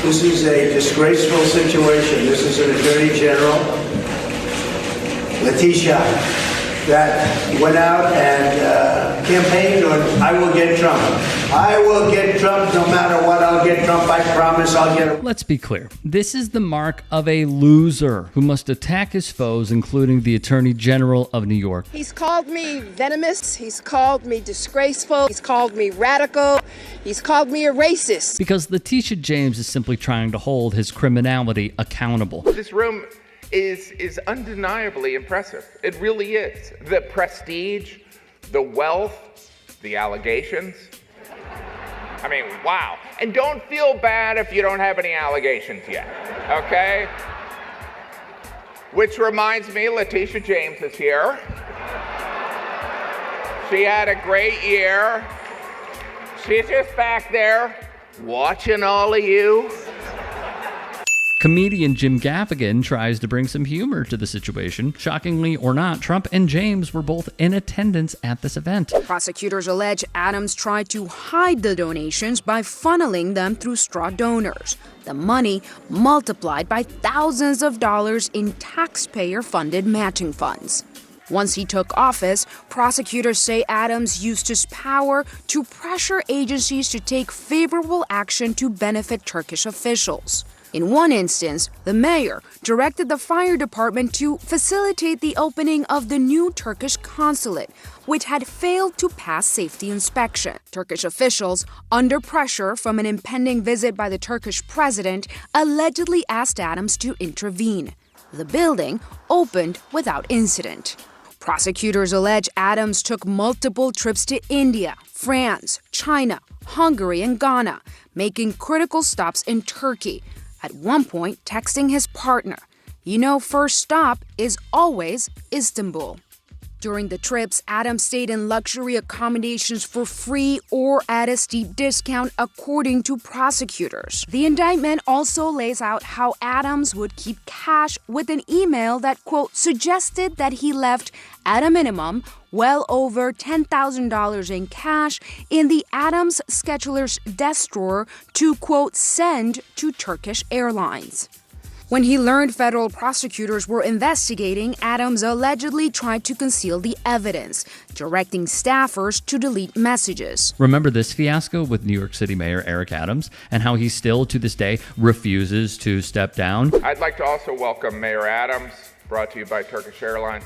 This is a disgraceful situation. This is an Attorney General, Letitia, that went out and campaigned on, I will get Trump. I will get Trump no matter what. I'll get Trump. I promise I'll get him. Let's be clear. This is the mark of a loser who must attack his foes, including the Attorney General of New York. He's called me venomous. He's called me disgraceful. He's called me radical. He's called me a racist. Because Letitia James is simply trying to hold his criminality accountable. This room is undeniably impressive. It really is. The prestige, the wealth, the allegations. I mean, wow. And don't feel bad if you don't have any allegations yet, okay? Which reminds me, Letitia James is here. She had a great year. She's just back there watching all of you. Comedian Jim Gaffigan tries to bring some humor to the situation. Shockingly or not, Trump and James were both in attendance at this event. Prosecutors allege Adams tried to hide the donations by funneling them through straw donors. The money multiplied by thousands of dollars in taxpayer-funded matching funds. Once he took office, prosecutors say Adams used his power to pressure agencies to take favorable action to benefit Turkish officials. In one instance, the mayor directed the fire department to facilitate the opening of the new Turkish consulate, which had failed to pass safety inspection. Turkish officials, under pressure from an impending visit by the Turkish president, allegedly asked Adams to intervene. The building opened without incident. Prosecutors allege Adams took multiple trips to India, France, China, Hungary, and Ghana, making critical stops in Turkey. At one point, texting his partner, first stop is always Istanbul. During the trips, Adams stayed in luxury accommodations for free or at a steep discount, according to prosecutors. The indictment also lays out how Adams would keep cash with an email that, quote, suggested that he left, at a minimum, well over $10,000 in cash in the Adams scheduler's desk drawer to, quote, send to Turkish Airlines. When he learned federal prosecutors were investigating, Adams allegedly tried to conceal the evidence, directing staffers to delete messages. Remember this fiasco with New York City Mayor Eric Adams and how he still, to this day, refuses to step down? I'd like to also welcome Mayor Adams, brought to you by Turkish Airlines.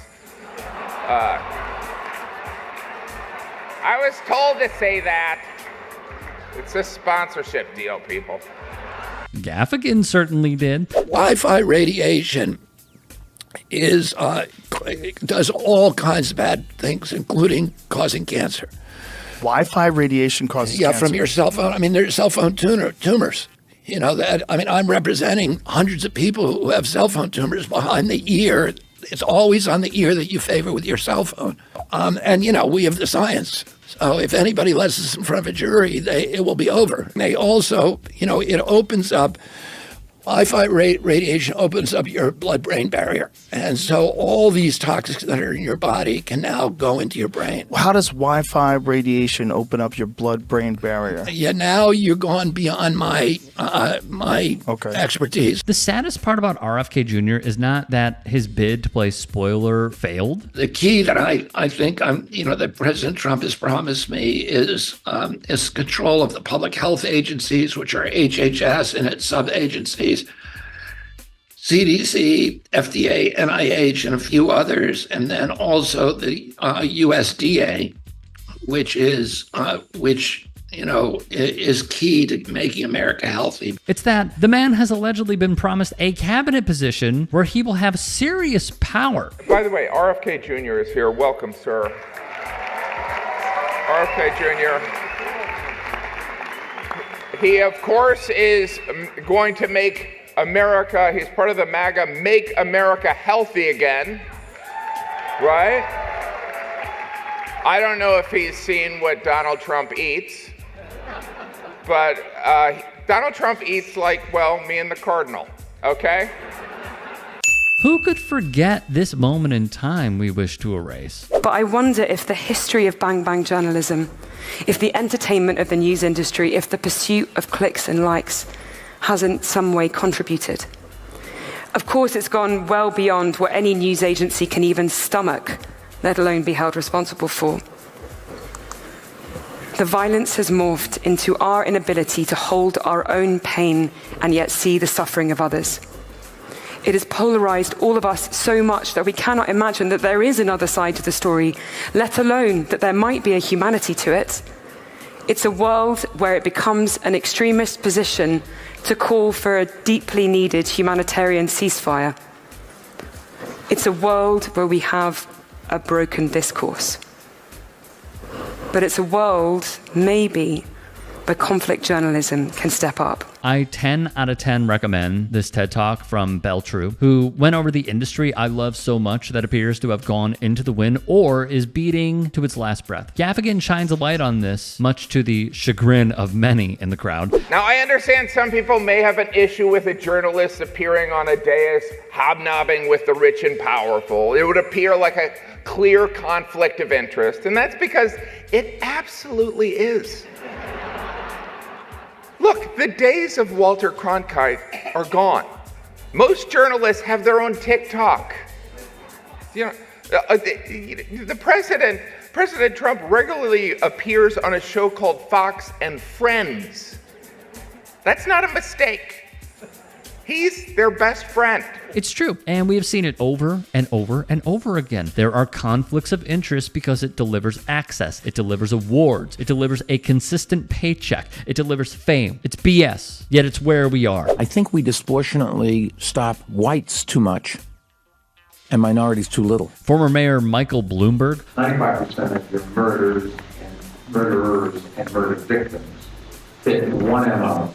I was told to say that. It's a sponsorship deal, people. Gaffigan certainly did. Wi-Fi radiation does all kinds of bad things, including causing cancer. Wi-Fi radiation causes cancer? Yeah, from your cell phone. I mean, there's cell phone tumors. I'm representing hundreds of people who have cell phone tumors behind the ear. It's always on the ear that you favor with your cell phone. We have the science. So if anybody lets us in front of a jury, it will be over. They also, it opens up, Wi-Fi radiation opens up your blood-brain barrier. And so all these toxins that are in your body can now go into your brain. How does Wi-Fi radiation open up your blood-brain barrier? Yeah, now you're gone beyond my expertise. The saddest part about RFK Jr. is not that his bid to play spoiler failed. The key that I think that President Trump has promised me is control of the public health agencies, which are HHS and its sub-agencies, CDC, FDA, NIH, and a few others, and then also the USDA, which is key to making America healthy. It's that the man has allegedly been promised a cabinet position where he will have serious power. By the way, RFK Jr. is here. Welcome, sir. RFK Jr. He, of course, is going to make America, he's part of the MAGA, Make America Healthy Again, right? I don't know if he's seen what Donald Trump eats, but Donald Trump eats like, me and the Cardinal, okay? Who could forget this moment in time we wish to erase? But I wonder if the history of bang-bang journalism, if the entertainment of the news industry, if the pursuit of clicks and likes has in some way contributed. Of course, it's gone well beyond what any news agency can even stomach, let alone be held responsible for. The violence has morphed into our inability to hold our own pain and yet see the suffering of others. It has polarized all of us so much that we cannot imagine that there is another side to the story, let alone that there might be a humanity to it. It's a world where it becomes an extremist position to call for a deeply needed humanitarian ceasefire. It's a world where we have a broken discourse. But it's a world, maybe, where conflict journalism can step up. I 10 out of 10 recommend this TED Talk from Beltru, who went over the industry I love so much that appears to have gone into the wind or is beating to its last breath. Gaffigan shines a light on this, much to the chagrin of many in the crowd. Now, I understand some people may have an issue with a journalist appearing on a dais, hobnobbing with the rich and powerful. It would appear like a clear conflict of interest, and that's because it absolutely is. Look, the days of Walter Cronkite are gone. Most journalists have their own TikTok. You know, the President Trump regularly appears on a show called Fox and Friends. That's not a mistake. He's their best friend. It's true, and we have seen it over and over and over again. There are conflicts of interest because it delivers access, it delivers awards, it delivers a consistent paycheck, it delivers fame. It's BS, yet it's where we are. I think we disproportionately stop whites too much and minorities too little. Former Mayor Michael Bloomberg. 95% of your murderers and murder victims fit in one MO.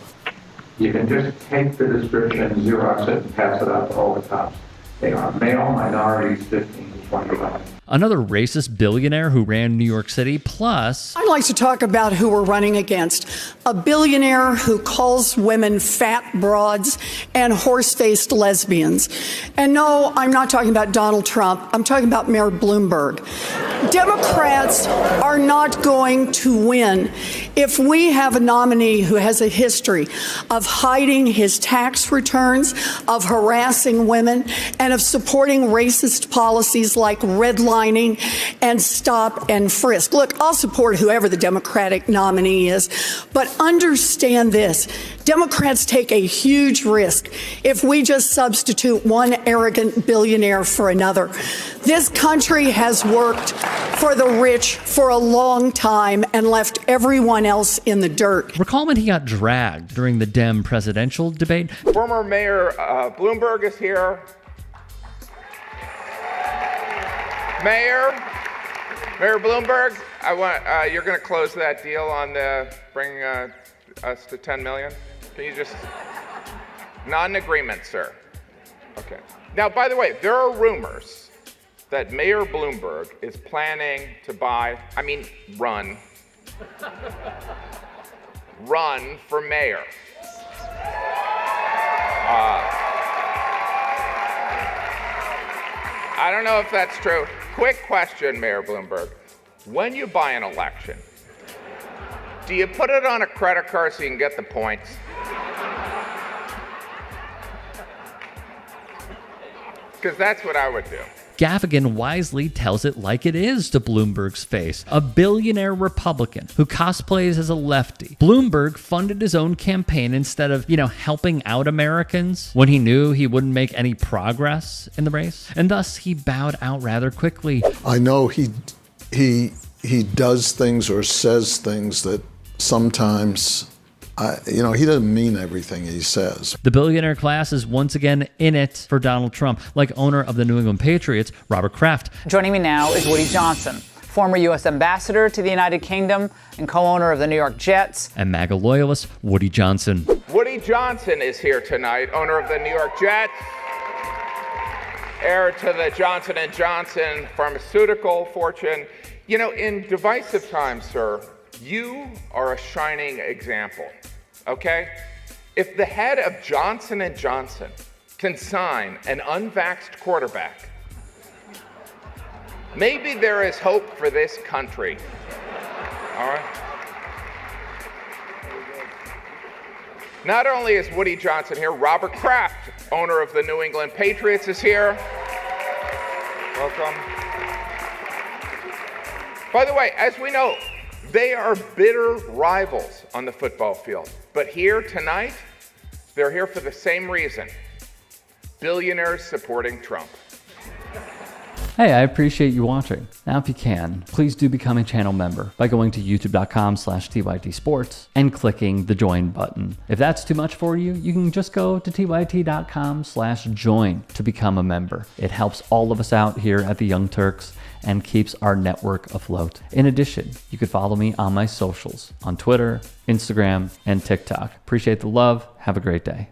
You can just take the description, Xerox it, and pass it out to all the cops. They are male minorities, 15 to 25. Another racist billionaire who ran New York City, plus... I'd like to talk about who we're running against. A billionaire who calls women fat broads and horse-faced lesbians. And no, I'm not talking about Donald Trump. I'm talking about Mayor Bloomberg. Democrats are not going to win if we have a nominee who has a history of hiding his tax returns, of harassing women, and of supporting racist policies like redlining and stop and frisk. Look, I'll support whoever the Democratic nominee is, but understand this. Democrats take a huge risk if we just substitute one arrogant billionaire for another. This country has worked for the rich for a long time and left everyone else in the dirt. Recall when he got dragged during the Dem presidential debate? Former Mayor Bloomberg is here. Mayor Bloomberg, you're going to close that deal on bringing us to 10 million. Can you just, not an agreement, sir. Okay. Now, by the way, there are rumors that Mayor Bloomberg is planning to run for mayor. I don't know if that's true. Quick question, Mayor Bloomberg. When you buy an election, do you put it on a credit card so you can get the points? Because that's what I would do. Gaffigan wisely tells it like it is to Bloomberg's face. A billionaire Republican who cosplays as a lefty. Bloomberg funded his own campaign instead of, helping out Americans when he knew he wouldn't make any progress in the race. And thus he bowed out rather quickly. I know he does things or says things that sometimes he doesn't mean everything he says. The billionaire class is once again in it for Donald Trump, like owner of the New England Patriots, Robert Kraft. Joining me now is Woody Johnson, former U.S. ambassador to the United Kingdom and co-owner of the New York Jets. And MAGA loyalist, Woody Johnson. Woody Johnson is here tonight, owner of the New York Jets, heir to the Johnson & Johnson pharmaceutical fortune. In divisive times, sir, you are a shining example. Okay? If the head of Johnson & Johnson can sign an unvaxxed quarterback, maybe there is hope for this country. All right? Not only is Woody Johnson here, Robert Kraft, owner of the New England Patriots, is here. Welcome. By the way, as we know, they are bitter rivals on the football field. But here tonight, they're here for the same reason. Billionaires supporting Trump. Hey, I appreciate you watching. Now, if you can, please do become a channel member by going to youtube.com/TYTsports and clicking the join button. If that's too much for you, you can just go to tyt.com/join to become a member. It helps all of us out here at the Young Turks and keeps our network afloat. In addition, you could follow me on my socials on Twitter, Instagram, and TikTok. Appreciate the love. Have a great day.